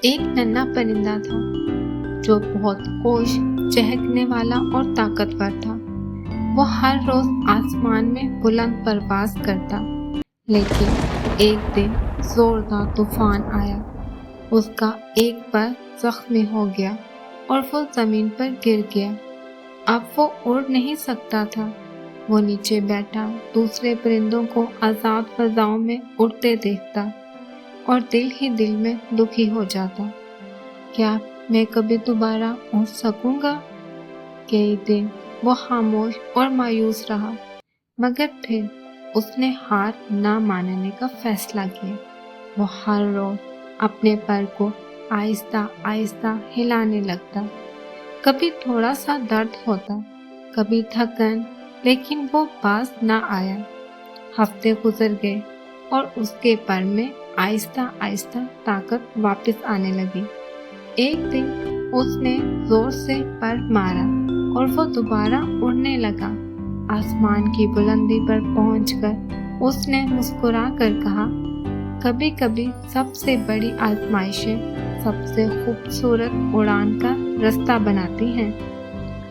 ایک ننھا پرندہ تھا جو بہت ہوش، چہکنے والا اور طاقتور تھا۔ وہ ہر روز آسمان میں بلند پرواز کرتا، لیکن ایک دن زوردار طوفان آیا۔ اس کا ایک پر زخمی ہو گیا اور وہ زمین پر گر گیا۔ اب وہ اڑ نہیں سکتا تھا۔ وہ نیچے بیٹھا دوسرے پرندوں کو آزاد فضاؤں میں اڑتے دیکھتا اور دل ہی دل میں دکھی ہو جاتا۔ کیا میں کبھی دوبارہ اڑ سکوں گا؟ کئی دن وہ خاموش اور مایوس رہا، مگر پھر اس نے ہار نہ ماننے کا فیصلہ کیا۔ وہ ہر روز اپنے پر کو آہستہ آہستہ ہلانے لگتا۔ کبھی تھوڑا سا درد ہوتا، کبھی تھکن، لیکن وہ باز نہ آیا۔ ہفتے گزر گئے اور اس کے پر میں آہستہ آہستہ طاقت واپس آنے لگی۔ ایک دن اس نے زور سے پر مارا اور وہ دوبارہ اڑنے لگا۔ آسمان کی بلندی پر پہنچ کر اس نے مسکرا کر کہا، کبھی کبھی سب سے بڑی آزمائشیں سب سے خوبصورت اڑان کا رستہ بناتی ہیں۔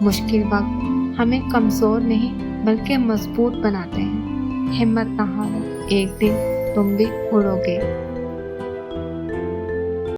مشکل وقت ہمیں کمزور نہیں بلکہ مضبوط بناتے ہیں۔ ہمت نہ ہارو، ایک دن تم بھی اڑو گے۔